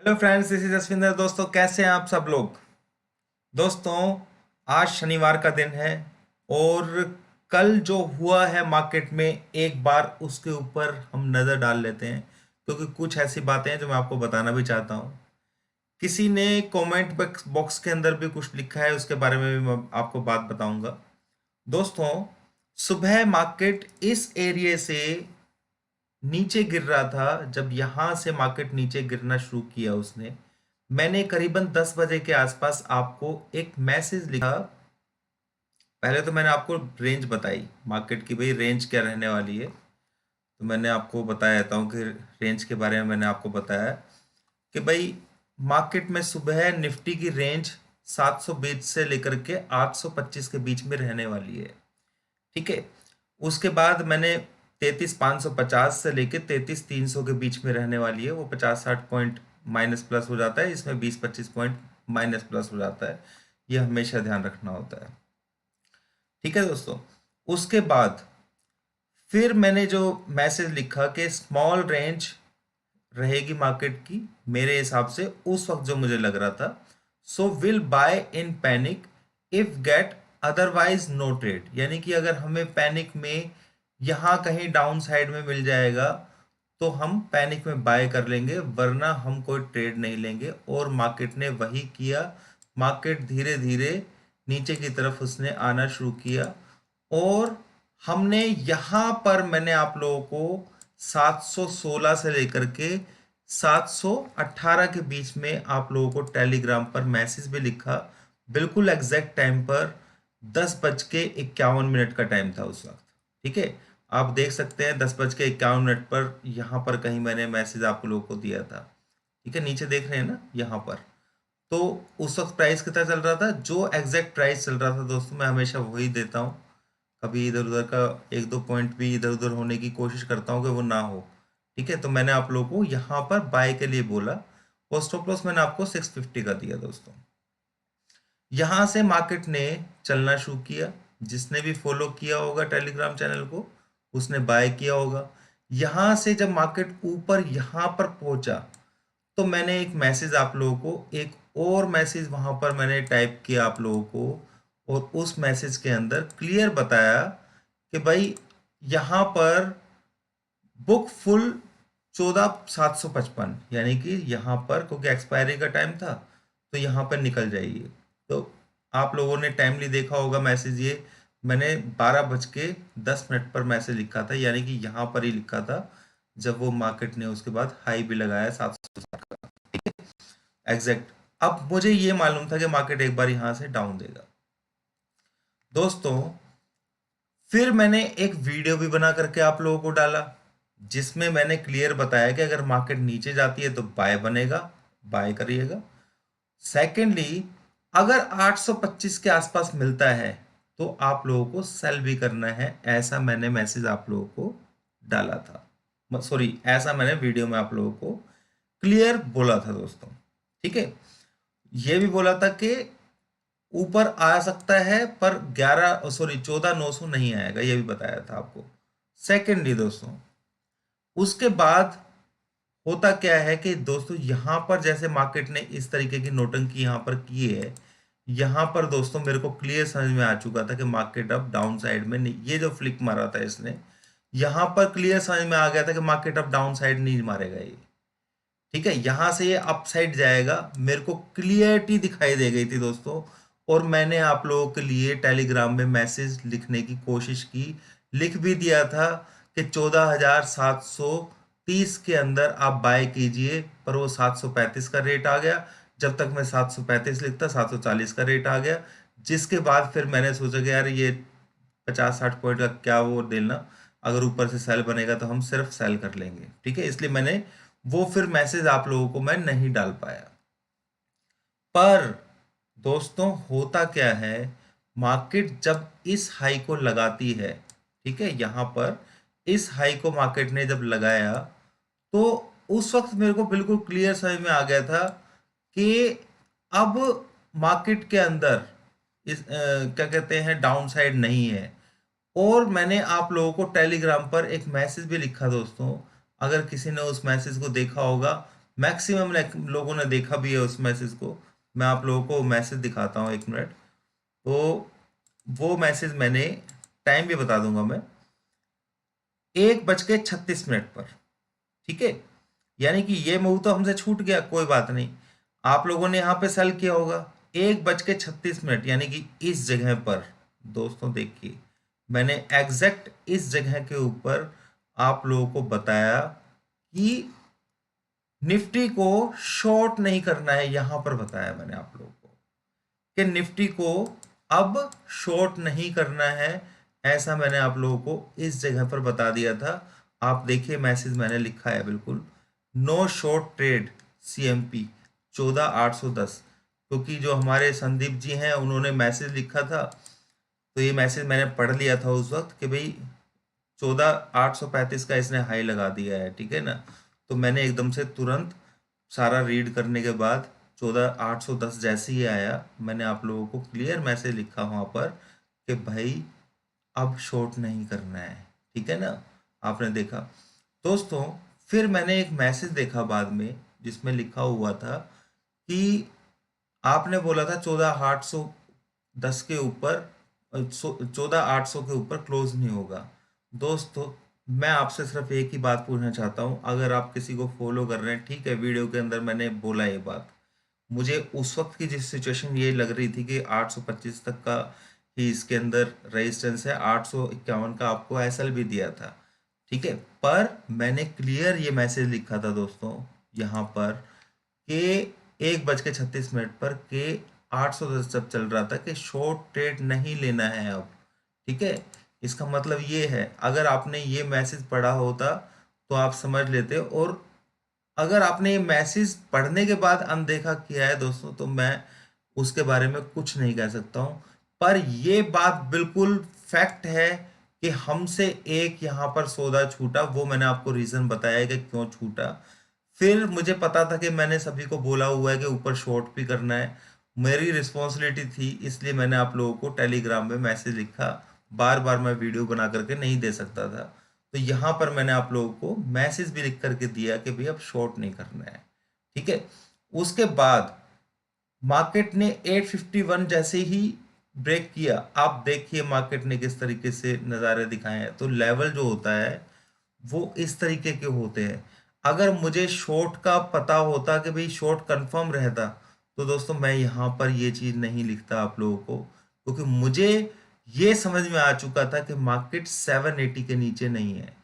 Hello friends, this is Jaswinder. दोस्तों, कैसे हैं आप सब लोग। दोस्तों, आज शनिवार का दिन है और कल जो हुआ है मार्केट में, एक बार उसके ऊपर हम नज़र डाल लेते हैं, क्योंकि कुछ ऐसी बातें हैं जो मैं आपको बताना भी चाहता हूँ। किसी ने कमेंट बॉक्स के अंदर भी कुछ लिखा है, उसके बारे में भी मैं आपको बात बताऊंगा। दोस्तों, सुबह मार्केट इस एरिया से नीचे गिर रहा था। जब यहां से मार्केट नीचे गिरना शुरू किया उसने, मैंने करीबन 10 बजे के आसपास आपको एक मैसेज लिखा। पहले तो मैंने आपको रेंज बताई मार्केट की, भाई रेंज क्या रहने वाली है। तो मैंने आपको बताया था कि रेंज के बारे में मैंने आपको बताया कि भाई मार्केट में सुबह निफ्टी की रेंज 720 से लेकर के 825 के बीच में रहने वाली है। ठीक है। उसके बाद मैंने 33,550 से लेके 33,300 के बीच में रहने वाली है। वो 50-60 पॉइंट माइनस प्लस हो जाता है, इसमें 20-25 पॉइंट माइनस प्लस हो जाता है। ये हमेशा ध्यान रखना होता है। ठीक है दोस्तों। उसके बाद फिर मैंने जो मैसेज लिखा कि स्मॉल रेंज रहेगी मार्केट की, मेरे हिसाब से उस वक्त जो मुझे लग रहा था, so will buy in panic if get otherwise no trade. यानी कि अगर हमें पैनिक में यहां कहीं डाउन साइड में मिल जाएगा तो हम पैनिक में बाय कर लेंगे, वरना हम कोई ट्रेड नहीं लेंगे। और मार्केट ने वही किया। मार्केट धीरे धीरे नीचे की तरफ उसने आना शुरू किया और हमने यहां पर, मैंने आप लोगों को 716 से लेकर के 718 के बीच में आप लोगों को टेलीग्राम पर मैसेज भी लिखा। बिल्कुल एग्जैक्ट टाइम पर 10:51 का टाइम था उस वक्त। ठीक है। आप देख सकते हैं 10:51 पर यहाँ पर कहीं मैंने मैसेज आप लोगों को दिया था। ठीक है, नीचे देख रहे हैं ना यहाँ पर। तो उस वक्त प्राइस कितना चल रहा था, जो एग्जैक्ट प्राइस चल रहा था दोस्तों, मैं हमेशा वही देता हूँ। कभी इधर उधर का एक दो पॉइंट भी इधर उधर होने की कोशिश करता हूँ कि वो ना हो। ठीक है। तो मैंने आप लोगों को यहाँ पर बाय के लिए बोला और स्टॉप लॉस मैंने आपको 650 का दिया दोस्तों। यहां से मार्केट ने चलना शुरू किया। जिसने भी फॉलो किया होगा टेलीग्राम चैनल को, उसने बाय किया होगा। यहां से जब मार्केट ऊपर यहां पर पहुंचा तो मैंने एक मैसेज आप लोगों को, एक और मैसेज वहां पर मैंने टाइप किया आप लोगों को, और उस मैसेज के अंदर क्लियर बताया कि भाई यहां पर बुक फुल 14,755, यानी कि यहाँ पर क्योंकि एक्सपायरी का टाइम था तो यहाँ पर निकल जाइए। तो आप लोगों ने टाइमली देखा होगा मैसेज। ये मैंने 12:10 पर मैसेज लिखा था, यानी कि यहाँ पर ही लिखा था जब वो मार्केट ने उसके बाद हाई भी लगाया 760 का। एग्जैक्ट। अब मुझे ये मालूम था कि मार्केट एक बार यहाँ से डाउन देगा दोस्तों। फिर मैंने एक वीडियो भी बना करके आप लोगों को डाला, जिसमें मैंने क्लियर बताया कि अगर मार्केट नीचे जाती है तो बाय बनेगा, बाय करिएगा। सेकेंडली, अगर 825 के आसपास मिलता है तो आप लोगों को सेल भी करना है। ऐसा मैंने मैसेज आप लोगों को डाला था, सॉरी, ऐसा मैंने वीडियो में आप लोगों को क्लियर बोला था दोस्तों। ठीक है। ये भी बोला था कि ऊपर आ सकता है पर 14,900 नहीं आएगा, ये भी बताया था आपको। सेकेंडली दोस्तों, उसके बाद होता क्या है कि दोस्तों यहां पर जैसे मार्केट ने इस तरीके की नोटंकी यहां पर की है, यहां पर दोस्तों मेरे को क्लियर समझ में आ चुका था कि मार्केट अब डाउन साइड में नहीं। ये जो फ्लिक मारा था इसने, यहां पर क्लियर समझ में आ गया था कि मार्केट अब डाउन साइड नहीं मारेगा ये। ठीक है। यहां से ये अपसाइड जाएगा, मेरे को क्लियरिटी दिखाई दे गई थी दोस्तों। और मैंने आप लोगों के लिए टेलीग्राम में मैसेज लिखने की कोशिश की, लिख भी दिया था कि 14,730 के अंदर आप बाय कीजिए। पर वो 735 का रेट आ गया। जब तक मैं 735 लिखता, 740 का रेट आ गया। जिसके बाद फिर मैंने सोचा कि यार ये 50-60 पॉइंट का क्या वो देना, अगर ऊपर से सेल बनेगा तो हम सिर्फ सेल कर लेंगे। ठीक है। इसलिए मैंने वो फिर मैसेज आप लोगों को मैं नहीं डाल पाया। पर दोस्तों होता क्या है, मार्केट जब इस हाई को लगाती है, ठीक है, यहां पर इस हाई को मार्केट ने जब लगाया तो उस वक्त मेरे को बिल्कुल क्लियर समझ में आ गया था कि अब मार्केट के अंदर क्या कहते हैं, डाउन साइड नहीं है। और मैंने आप लोगों को टेलीग्राम पर एक मैसेज भी लिखा दोस्तों। अगर किसी ने उस मैसेज को देखा होगा मैक्सिमम लोगों ने देखा भी है उस मैसेज को। मैं आप लोगों को मैसेज दिखाता हूँ, 1 मिनट। तो वो मैसेज मैंने, टाइम भी बता दूंगा मैं, 1:36 पर, ठीक है। यानी कि ये मूव तो हमसे छूट गया, कोई बात नहीं। आप लोगों ने यहाँ पे सेल किया होगा 1:36, यानी कि इस जगह पर दोस्तों देखिए, मैंने एग्जैक्ट इस जगह के ऊपर आप लोगों को बताया कि निफ्टी को शॉर्ट नहीं करना है। यहां पर बताया मैंने आप लोगों को कि निफ्टी को अब शॉर्ट नहीं करना है, ऐसा मैंने आप लोगों को इस जगह पर बता दिया था। आप देखिए मैसेज मैंने लिखा है बिल्कुल, नो शॉर्ट ट्रेड CMP 14810, क्योंकि जो हमारे संदीप जी हैं उन्होंने मैसेज लिखा था, तो ये मैसेज मैंने पढ़ लिया था उस वक्त कि भाई 14835 का इसने हाई लगा दिया है, ठीक है ना। तो मैंने एकदम से तुरंत सारा रीड करने के बाद 14810 जैसे ही आया, मैंने आप लोगों को क्लियर मैसेज लिखा वहां पर कि भाई अब शॉर्ट नहीं करना है, ठीक है ना। आपने देखा दोस्तों, फिर मैंने एक मैसेज देखा बाद में जिसमें लिखा हुआ था कि आपने बोला था 14810 के ऊपर, 14800 के ऊपर क्लोज नहीं होगा। दोस्तों मैं आपसे सिर्फ एक ही बात पूछना चाहता हूं, अगर आप किसी को फॉलो कर रहे हैं, ठीक है, वीडियो के अंदर मैंने बोला ये बात, मुझे उस वक्त की जिस सिचुएशन ये लग रही थी कि 825 तक का ही इसके अंदर रेजिस्टेंस है, 851 का आपको एसएल भी दिया था, ठीक है। पर मैंने क्लियर ये मैसेज लिखा था दोस्तों यहाँ पर कि 1:36 पर के 810 जब चल रहा था कि शॉर्ट ट्रेड नहीं लेना है अब, ठीक है। इसका मतलब ये है, अगर आपने ये मैसेज पढ़ा होता तो आप समझ लेते, और अगर आपने ये मैसेज पढ़ने के बाद अनदेखा किया है दोस्तों, तो मैं उसके बारे में कुछ नहीं कह सकता हूं। पर ये बात बिल्कुल फैक्ट है कि हमसे एक यहाँ पर सौदा छूटा, वो मैंने आपको रीजन बताया है कि क्यों छूटा। फिर मुझे पता था कि मैंने सभी को बोला हुआ है कि ऊपर शॉर्ट भी करना है, मेरी रिस्पॉन्सिबिलिटी थी, इसलिए मैंने आप लोगों को टेलीग्राम में मैसेज लिखा। बार बार मैं वीडियो बना करके नहीं दे सकता था, तो यहाँ पर मैंने आप लोगों को मैसेज भी लिख करके दिया कि भाई अब शॉर्ट नहीं करना है, ठीक है। उसके बाद मार्केट ने 851 जैसे ही ब्रेक किया, आप देखिए मार्केट ने किस तरीके से नज़ारे दिखाए हैं। तो लेवल जो होता है वो इस तरीके के होते हैं। अगर मुझे शॉर्ट का पता होता कि भाई शॉर्ट कंफर्म रहता, तो दोस्तों मैं यहाँ पर ये चीज़ नहीं लिखता आप लोगों को, क्योंकि मुझे ये समझ में आ चुका था कि मार्केट 780 के नीचे नहीं है,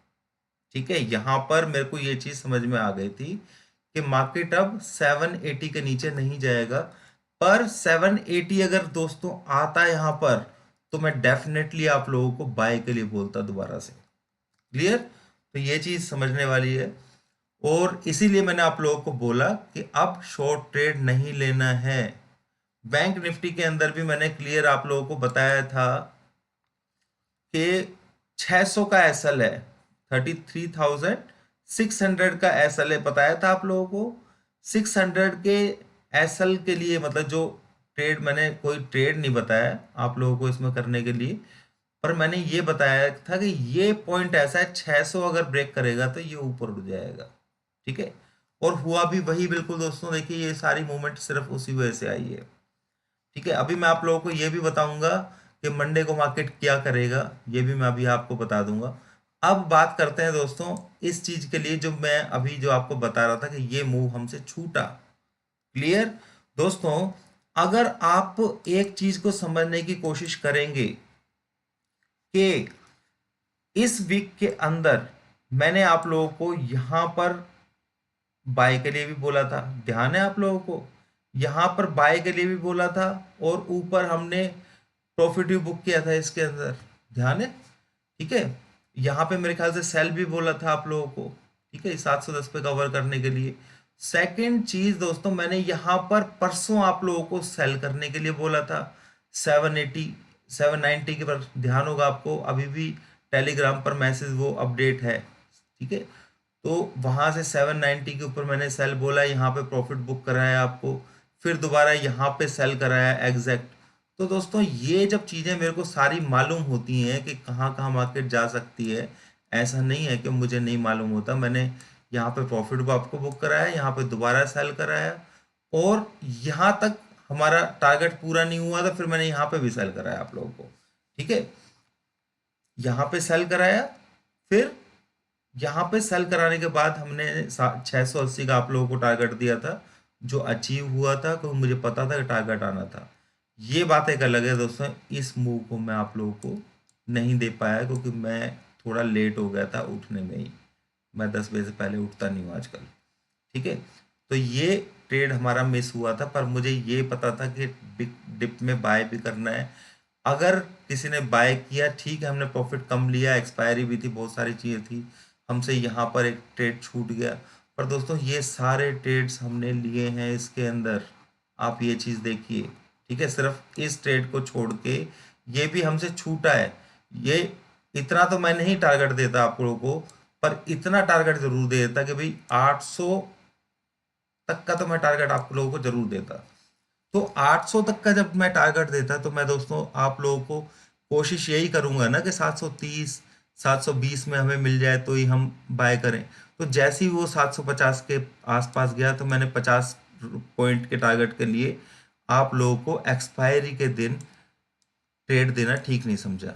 ठीक है। यहाँ पर मेरे को ये चीज़ समझ में आ गई थी कि मार्केट अब 780 के नीचे नहीं जाएगा। पर 780 अगर दोस्तों आता है यहाँ पर, तो मैं डेफिनेटली आप लोगों को बाय के लिए बोलता दोबारा से। क्लियर? तो ये चीज समझने वाली है, और इसीलिए मैंने आप लोगों को बोला कि अब शॉर्ट ट्रेड नहीं लेना है। बैंक निफ्टी के अंदर भी मैंने क्लियर आप लोगों को बताया था कि 600 का एसएल है, 33,600 का एसएल है, बताया था आप लोगों को। 600 के एसएल के लिए, मतलब जो ट्रेड, मैंने कोई ट्रेड नहीं बताया आप लोगों को इसमें करने के लिए, पर मैंने ये बताया था कि ये पॉइंट ऐसा है, 600 अगर ब्रेक करेगा तो ये ऊपर उठ जाएगा, ठीक है। और हुआ भी वही बिल्कुल दोस्तों, देखिए ये सारी मूवमेंट सिर्फ उसी वजह से आई है, ठीक है। अभी मैं आप लोगों को ये भी बताऊंगा कि मंडे को मार्केट क्या करेगा, ये भी मैं अभी आपको बता दूंगा। अब बात करते हैं दोस्तों इस चीज के लिए, जो मैं अभी जो आपको बता रहा था कि ये मूव हमसे छूटा। क्लियर दोस्तों? अगर आप एक चीज को समझने की कोशिश करेंगे कि इस वीक के अंदर मैंने आप लोगों को यहां पर बाय के लिए भी बोला था, ध्यान है आप लोगों को, यहां पर बाय के लिए भी बोला था, और ऊपर हमने प्रॉफिट भी बुक किया था इसके अंदर, ध्यान है, ठीक है। यहाँ पे मेरे ख्याल से सेल भी बोला था आप लोगों को, ठीक है, 710 पे कवर करने के लिए। सेकंड चीज दोस्तों, मैंने यहाँ पर परसों आप लोगों को सेल करने के लिए बोला था 780 790 के पर, ध्यान होगा आपको, अभी भी टेलीग्राम पर मैसेज वो अपडेट है, ठीक है। तो वहां से 790 के ऊपर मैंने सेल बोला, यहाँ पे प्रॉफिट बुक कराया आपको, फिर दोबारा यहाँ पे सेल कराया एग्जैक्ट। तो दोस्तों ये जब चीज़ें मेरे को सारी मालूम होती हैं कि कहाँ कहाँ मार्केट जा सकती है, ऐसा नहीं है कि मुझे नहीं मालूम होता। मैंने यहाँ पे प्रॉफिट को आपको बुक कराया, यहाँ पे दोबारा सेल कराया, और यहाँ तक हमारा टारगेट पूरा नहीं हुआ था, फिर मैंने यहाँ पे भी सेल कराया आप लोगों को। ठीक है, यहाँ पे सेल कराया, फिर यहाँ पे सेल कराने के बाद हमने 680 का आप लोगों को टारगेट दिया था, जो अचीव हुआ था, क्योंकि मुझे पता था कि टारगेट आना था। ये बात एक अलग है दोस्तों, इस मूव को मैं आप लोगों को नहीं दे पाया क्योंकि मैं थोड़ा लेट हो गया था उठने में ही। मैं 10 बजे से पहले उठता नहीं हूँ आजकल। ठीक है, तो ये ट्रेड हमारा मिस हुआ था, पर मुझे ये पता था कि बिग डिप में बाय भी करना है। अगर किसी ने बाय किया ठीक है, हमने प्रॉफिट कम लिया, एक्सपायरी भी थी, बहुत सारी चीज़ें थी, हमसे यहाँ पर एक ट्रेड छूट गया। पर दोस्तों ये सारे ट्रेड्स हमने लिए हैं इसके अंदर, आप ये चीज़ देखिए। ठीक है, सिर्फ इस ट्रेड को छोड़ के ये भी हमसे छूटा है। ये इतना तो मैं नहीं टारगेट देता आप लोगों को, पर इतना टारगेट जरूर दे देता कि भाई 800 तक का तो मैं टारगेट आप लोगों को जरूर देता। तो 800 तक का जब मैं टारगेट देता तो मैं दोस्तों आप लोगों को कोशिश यही करूंगा ना कि 730 720 में हमें मिल जाए तो ही हम बाय करें। तो जैसे ही वो 750 के आसपास गया तो मैंने 50 पॉइंट के टारगेट के लिए आप लोगों को एक्सपायरी के दिन ट्रेड देना ठीक नहीं समझा,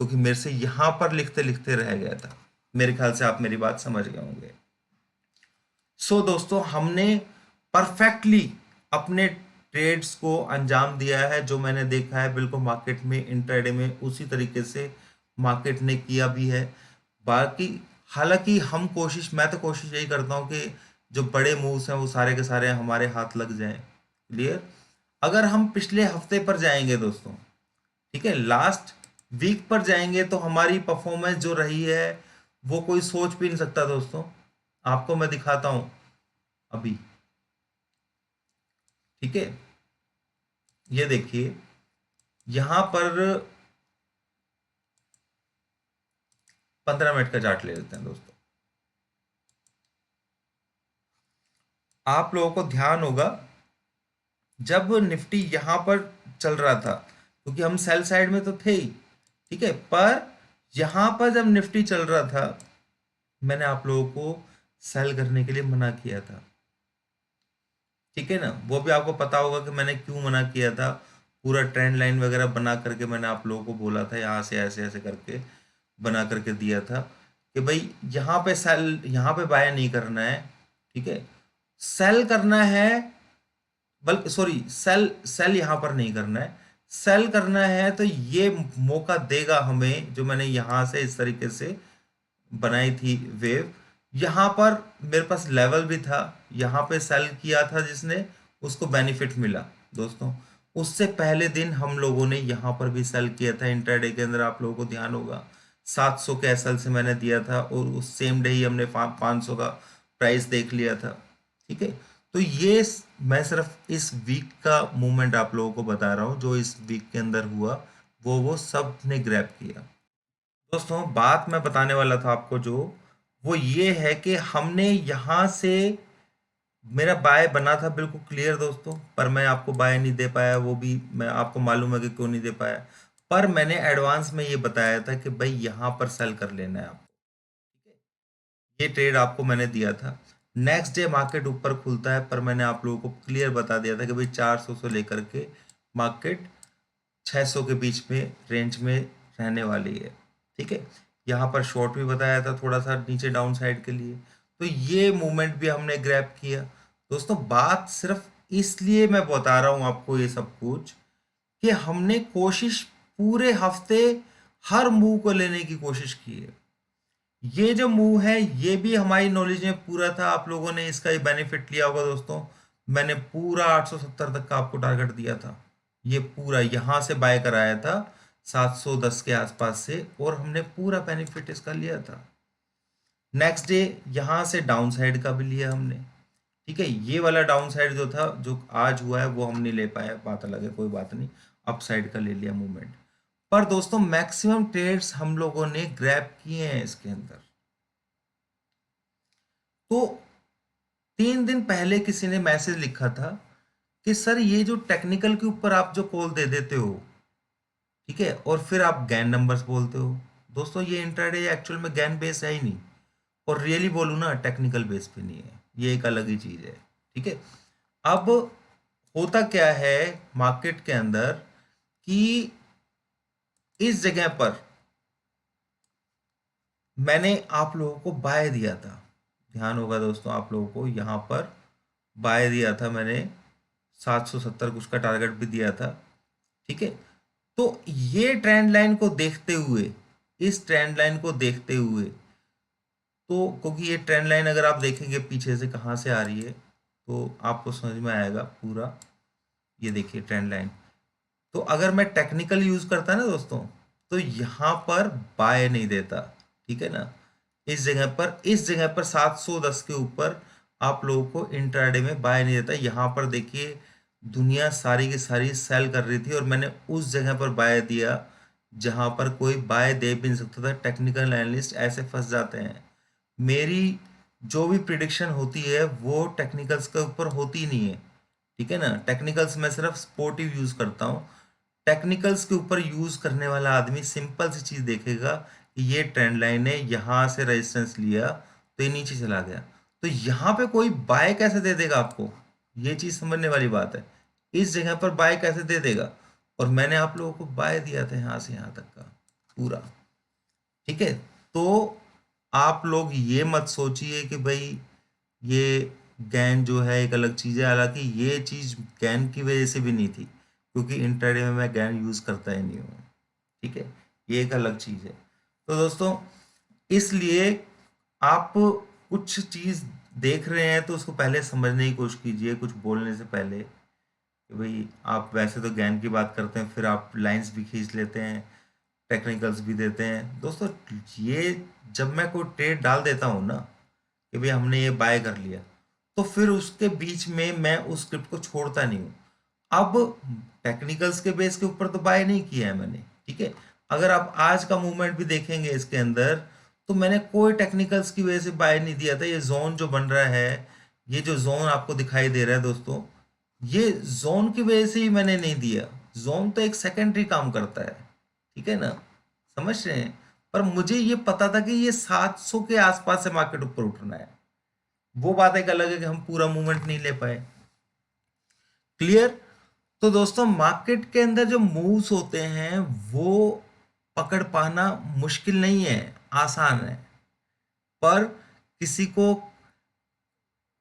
क्योंकि मेरे से यहाँ पर लिखते लिखते रह गया था। मेरे ख्याल से आप मेरी बात समझ गए होंगे। सो दोस्तों हमने परफेक्टली अपने ट्रेड्स को अंजाम दिया है, जो मैंने देखा है बिल्कुल मार्केट में इंट्राडे में उसी तरीके से मार्केट ने किया भी है। बाकी हालांकि मैं तो कोशिश यही करता हूँ कि जो बड़े मूव्स हैं वो सारे के सारे हमारे हाथ लग जाएं। क्लियर? अगर हम पिछले हफ्ते पर जाएंगे दोस्तों, ठीक है, लास्ट वीक पर जाएंगे, तो हमारी परफॉर्मेंस जो रही है वो कोई सोच भी नहीं सकता दोस्तों। आपको मैं दिखाता हूं अभी। ठीक है, ये देखिए, यहां पर 15 मिनट का चार्ट ले लेते हैं दोस्तों। आप लोगों को ध्यान होगा जब निफ्टी यहां पर चल रहा था, क्योंकि हम सेल साइड में तो थे ही, ठीक है, पर यहां पर जब निफ्टी चल रहा था मैंने आप लोगों को सेल करने के लिए मना किया था। ठीक है ना, वो भी आपको पता होगा कि मैंने क्यों मना किया था। पूरा ट्रेंड लाइन वगैरह बना करके मैंने आप लोगों को बोला था, यहाँ से ऐसे ऐसे करके बना करके दिया था कि भाई यहाँ पे सेल, यहाँ पे बाय नहीं करना है। ठीक है, सेल करना है, बल्कि सॉरी, सेल सेल यहाँ पर नहीं करना है, सेल करना है तो ये मौका देगा हमें, जो मैंने यहाँ से इस तरीके से बनाई थी वेव। यहाँ पर मेरे पास लेवल भी था, यहाँ पे सेल किया था जिसने, उसको बेनिफिट मिला दोस्तों। उससे पहले दिन हम लोगों ने यहाँ पर भी सेल किया था इंट्राडे के अंदर, आप लोगों को ध्यान होगा 700 के एसएल से मैंने दिया था, और उस सेम डे ही हमने 500 का प्राइस देख लिया था। ठीक है, तो ये मैं सिर्फ इस वीक का मूवमेंट आप लोगों को बता रहा हूँ, जो इस वीक के अंदर हुआ वो सब ने ग्रैब किया। दोस्तों बात मैं बताने वाला था आपको जो, वो ये है कि हमने यहाँ से, मेरा बाय बना था बिल्कुल क्लियर दोस्तों, पर मैं आपको बाय नहीं दे पाया, वो भी मैं आपको मालूम है कि क्यों नहीं दे पाया। पर मैंने एडवांस में ये बताया था कि भाई यहाँ पर सेल कर लेना है आपको। ठीक है, ये ट्रेड आपको मैंने दिया था। नेक्स्ट डे मार्केट ऊपर खुलता है, पर मैंने आप लोगों को क्लियर बता दिया था कि भाई 400 से लेकर के मार्केट 600 के बीच में रेंज में रहने वाली है। ठीक है, यहाँ पर शॉर्ट भी बताया था थोड़ा सा नीचे डाउन साइड के लिए, तो ये मूवमेंट भी हमने ग्रैब किया। दोस्तों बात सिर्फ इसलिए मैं बता रहा हूँ आपको ये सब कुछ, कि हमने कोशिश पूरे हफ्ते हर मूव को लेने की कोशिश की है। ये जो मूव है ये भी हमारी नॉलेज में पूरा था, आप लोगों ने इसका ही बेनिफिट लिया होगा दोस्तों। मैंने पूरा 870 तक का आपको टारगेट दिया था, ये पूरा यहाँ से बाय कराया था 710 के आसपास से, और हमने पूरा बेनिफिट इसका लिया था। नेक्स्ट डे यहाँ से डाउन साइड का भी लिया हमने। ठीक है, ये वाला डाउन साइड जो था, जो आज हुआ है, वो हम नहीं ले पाए, बात अलग है, कोई बात नहीं, अप साइड का ले लिया मूवमेंट। पर दोस्तों मैक्सिमम ट्रेड्स हम लोगों ने ग्रैब किए हैं इसके अंदर। तो 3 दिन पहले किसी ने मैसेज लिखा था कि सर ये जो टेक्निकल के ऊपर आप जो कॉल दे देते हो, ठीक है, और फिर आप गैन नंबर्स बोलते हो। दोस्तों ये इंट्राडे एक्चुअल में गैन बेस है ही नहीं, और रियली बोलूँ ना, टेक्निकल बेस पे नहीं है, ये एक अलग ही चीज़ है। ठीक है, अब होता क्या है मार्केट के अंदर कि इस जगह पर मैंने आप लोगों को बाय दिया था, ध्यान होगा दोस्तों आप लोगों को, यहाँ पर बाय दिया था मैंने, 770 कुछ का टारगेट भी दिया था। ठीक है, तो ये ट्रेंड लाइन को देखते हुए, इस ट्रेंड लाइन को देखते हुए, तो क्योंकि ये ट्रेंड लाइन अगर आप देखेंगे पीछे से कहाँ से आ रही है तो आपको समझ में आएगा पूरा। ये देखिए ट्रेंड लाइन, तो अगर मैं टेक्निकल यूज करता ना दोस्तों, तो यहाँ पर बाय नहीं देता। ठीक है ना, इस जगह पर 710 के ऊपर आप लोगों को इंट्राडे में बाय नहीं देता। यहाँ पर देखिए दुनिया सारी की सारी सेल कर रही थी और मैंने उस जगह पर बाय दिया जहाँ पर कोई बाय दे भी नहीं सकता था। टेक्निकल एनालिस्ट ऐसे फंस जाते हैं, मेरी जो भी प्रिडिक्शन होती है वो टेक्निकल्स के ऊपर होती नहीं है। ठीक है ना, टेक्निकल्स मैं सिर्फ सपोर्टिव यूज करता हूँ। टेक्निकल्स के ऊपर यूज करने वाला आदमी सिंपल सी चीज देखेगा कि ये ट्रेंड लाइन है, यहाँ से रेजिस्टेंस लिया तो ये नीचे चला गया, तो यहाँ पे कोई बाय कैसे दे देगा आपको, ये चीज समझने वाली बात है। इस जगह पर बाय कैसे दे देगा, और मैंने आप लोगों को बाय दिया था यहाँ से यहाँ तक का पूरा। ठीक है, तो आप लोग ये मत सोचिए कि भाई ये गैन जो है एक अलग चीज़ है, हालांकि ये चीज़ गैन की वजह से भी नहीं थी, क्योंकि इंट्राडे में मैं गैन यूज़ करता ही नहीं हूँ। ठीक है, ये एक अलग चीज़ है। तो दोस्तों इसलिए आप कुछ चीज़ देख रहे हैं तो उसको पहले समझने की कोशिश कीजिए कुछ बोलने से पहले, कि भाई आप वैसे तो गैन की बात करते हैं, फिर आप लाइंस भी खींच लेते हैं, टेक्निकल्स भी देते हैं। दोस्तों ये जब मैं कोई ट्रेड डाल देता हूँ ना कि भाई हमने ये बाय कर लिया, तो फिर उसके बीच में मैं उस स्क्रिप्ट को छोड़ता नहीं हूँ। अब टेक्निकल्स के बेस के ऊपर तो बाय नहीं किया है मैंने। ठीक है, अगर आप आज का मूवमेंट भी देखेंगे इसके अंदर, तो मैंने कोई टेक्निकल्स की वजह से बाय नहीं दिया था। ये जोन जो बन रहा है, ये जो जोन आपको दिखाई दे रहा है दोस्तों, ये जोन की वजह से ही मैंने नहीं दिया। जोन तो एक सेकेंडरी काम करता है, ठीक है ना, समझ रहे हैं। पर मुझे ये पता था कि ये 700 के आसपास से मार्केट ऊपर उठना है। वो बात एक अलग है कि हम पूरा मूवमेंट नहीं ले पाए। क्लियर। तो दोस्तों मार्केट के अंदर जो मूव्स होते हैं वो पकड़ पाना मुश्किल नहीं है, आसान है। पर किसी को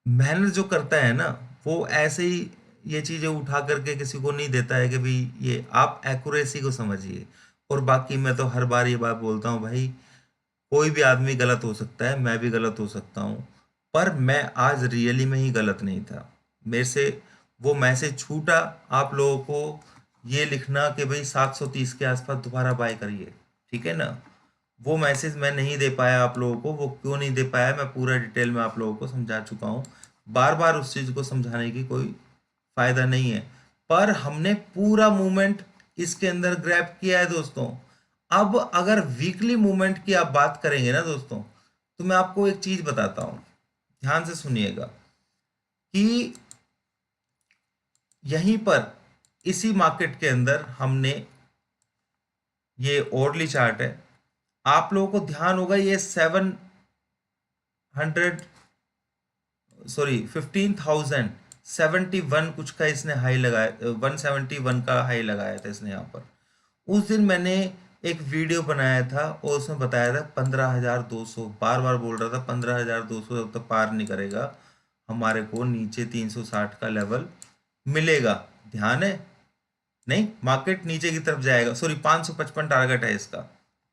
मेहनत जो करता है ना, वो ऐसे ही ये चीजें उठा करके किसी को नहीं देता है कि भाई ये आप एक्यूरेसी को समझिए। और बाकी मैं तो हर बार ये बात बोलता हूँ भाई, कोई भी आदमी गलत हो सकता है, मैं भी गलत हो सकता हूँ, पर मैं आज रियली में ही गलत नहीं था। मेरे से वो मैसेज छूटा आप लोगों को ये लिखना कि भाई 730 के आसपास दोबारा बाय करिए। ठीक है ना, वो मैसेज मैं नहीं दे पाया आप लोगों को। वो क्यों नहीं दे पाया मैं पूरा डिटेल में आप लोगों को समझा चुका हूँ। बार बार उस चीज़ को समझाने की कोई फायदा नहीं है। पर हमने पूरा मूवमेंट इसके अंदर ग्रैब किया है दोस्तों। अब अगर वीकली मूवमेंट की आप बात करेंगे ना दोस्तों, तो मैं आपको एक चीज बताता हूं, ध्यान से सुनिएगा, कि यहीं पर इसी मार्केट के अंदर हमने, ये ओरली चार्ट है, आप लोगों को ध्यान होगा ये 700 सॉरी 15,071 कुछ का इसने हाई लगाया, 171 का हाई लगाया था इसने यहाँ पर। उस दिन मैंने एक वीडियो बनाया था और उसमें बताया था 15,200, बार बार बोल रहा था 15,200 जब तक पार नहीं करेगा हमारे को नीचे 360 का लेवल मिलेगा। ध्यान है, नहीं मार्केट नीचे की तरफ जाएगा, सॉरी 555 टारगेट है इसका,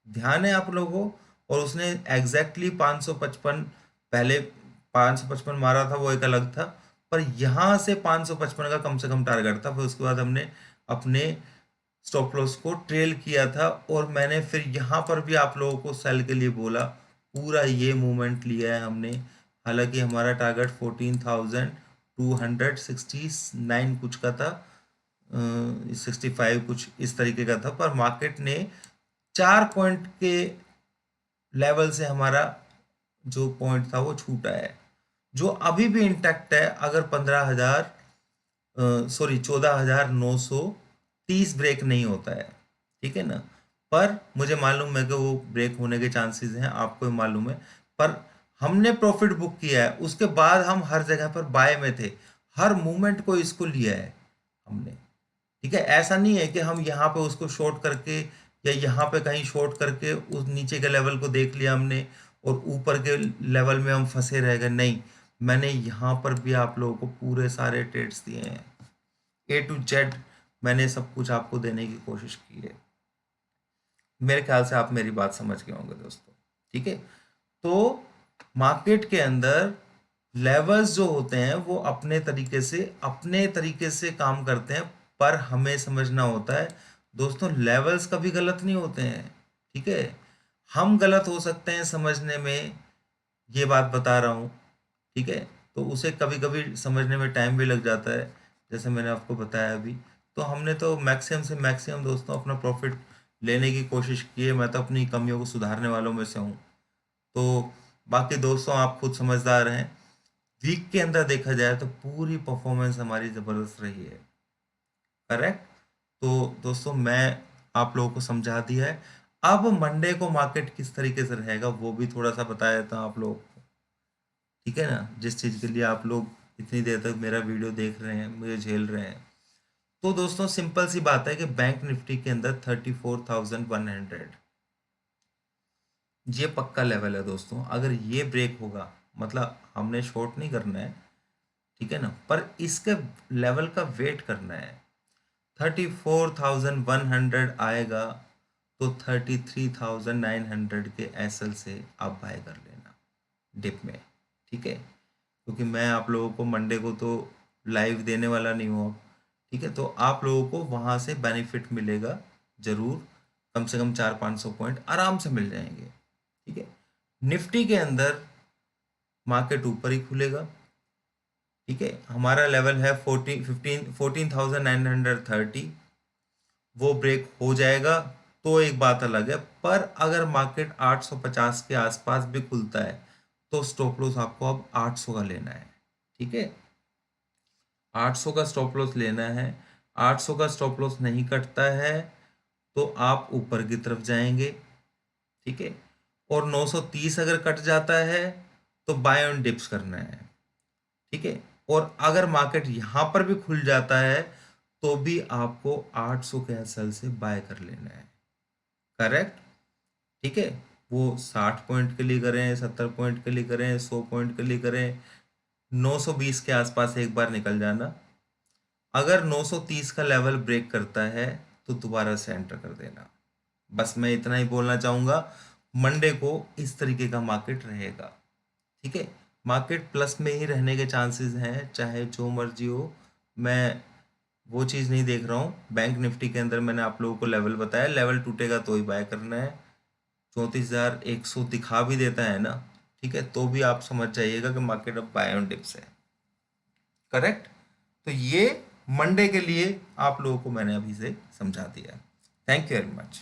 ध्यान है आप लोगों को। और उसने एग्जैक्टली 555, पहले 555 मारा था वो एक अलग था, पर यहाँ से 555 का कम से कम टारगेट था। फिर उसके बाद हमने अपने स्टॉप लॉस को ट्रेल किया था और मैंने फिर यहाँ पर भी आप लोगों को सेल के लिए बोला। पूरा ये मूवमेंट लिया है हमने, हालांकि हमारा टारगेट 14,269 कुछ का था, 65 कुछ इस तरीके का था, पर मार्केट ने 4 पॉइंट के लेवल से हमारा जो पॉइंट था वो छूटा है, जो अभी भी इंटैक्ट है। अगर 14,930 ब्रेक नहीं होता है, ठीक है ना, पर मुझे मालूम है कि वो ब्रेक होने के चांसेस हैं, आपको भी मालूम है। पर हमने प्रॉफिट बुक किया है, उसके बाद हम हर जगह पर बाय में थे, हर मूवमेंट को इसको लिया है हमने। ठीक है, ऐसा नहीं है कि हम यहाँ पे उसको शॉर्ट करके या यहाँ पे कहीं शॉर्ट करके उस नीचे के लेवल को देख लिया हमने और ऊपर के लेवल में हम फंसे रह गए। नहीं, मैंने यहाँ पर भी आप लोगों को पूरे सारे ट्रेड्स दिए हैं, ए टू जेड मैंने सब कुछ आपको देने की कोशिश की है। मेरे ख्याल से आप मेरी बात समझ गए होंगे दोस्तों। ठीक है, तो मार्केट के अंदर लेवल्स जो होते हैं वो अपने तरीके से काम करते हैं, पर हमें समझना होता है दोस्तों, लेवल्स कभी गलत नहीं होते हैं। ठीक है, हम गलत हो सकते हैं समझने में, ये बात बता रहा हूँ। ठीक है, तो उसे कभी कभी समझने में टाइम भी लग जाता है, जैसे मैंने आपको बताया अभी। तो हमने तो मैक्सिमम से मैक्सिमम दोस्तों अपना प्रॉफिट लेने की कोशिश की है। मैं तो अपनी कमियों को सुधारने वालों में से हूँ। तो बाकी दोस्तों आप खुद समझदार हैं। वीक के अंदर देखा जाए तो पूरी परफॉर्मेंस हमारी ज़बरदस्त रही है। करेक्ट। तो दोस्तों मैं आप लोगों को समझा दिया है। अब मंडे को मार्केट किस तरीके से रहेगा वो भी थोड़ा सा बताया था आप लोग को। ठीक है ना, जिस चीज़ के लिए आप लोग इतनी देर तक मेरा वीडियो देख रहे हैं, मुझे झेल रहे हैं। तो दोस्तों सिंपल सी बात है कि बैंक निफ्टी के अंदर 34,100 ये पक्का लेवल है दोस्तों। अगर ये ब्रेक होगा, मतलब हमने शॉर्ट नहीं करना है, ठीक है ना, पर इसके लेवल का वेट करना है। 34,100 आएगा तो 33,900 के एसएल से आप बाय कर लेना डिप में। ठीक है, क्योंकि मैं आप लोगों को मंडे को तो लाइव देने वाला नहीं हूँ अब। ठीक है, तो आप लोगों को वहाँ से बेनिफिट मिलेगा ज़रूर, कम से कम 400-500 पॉइंट आराम से मिल जाएंगे। ठीक है, निफ्टी के अंदर मार्केट ऊपर ही खुलेगा। ठीक है, हमारा लेवल है 14,930। वो ब्रेक हो जाएगा तो एक बात अलग है, पर अगर मार्केट 850 के आसपास भी खुलता है तो स्टॉप लॉस आपको अब 800 का लेना है। ठीक है, 800 का स्टॉप लॉस लेना है। 800 का स्टॉप लॉस नहीं कटता है तो आप ऊपर की तरफ जाएंगे। ठीक है, और 930 अगर कट जाता है तो बाय ऑन डिप्स करना है। ठीक है, और अगर मार्केट यहां पर भी खुल जाता है तो भी आपको 800 के एसएल से बाय कर लेना है। करेक्ट। ठीक है, वो 60 पॉइंट के लिए करें, 70 पॉइंट के लिए करें, 100 पॉइंट के लिए करें, 920 के आसपास एक बार निकल जाना। अगर 930 का लेवल ब्रेक करता है तो दोबारा से एंटर कर देना। बस मैं इतना ही बोलना चाहूंगा। मंडे को इस तरीके का मार्केट रहेगा। ठीक है, मार्केट प्लस में ही रहने के चांसेस हैं, चाहे जो मर्जी हो। मैं वो चीज़ नहीं देख रहा हूँ। बैंक निफ्टी के अंदर मैंने आप लोगों को लेवल बताया, लेवल टूटेगा तो ही बाय करना है। 34,100 दिखा भी देता है ना, ठीक है, तो भी आप समझ जाइएगा कि मार्केट अब बाय ऑन डिप्स है। करेक्ट। तो ये मंडे के लिए आप लोगों को मैंने अभी से समझा दिया। Thank you very much.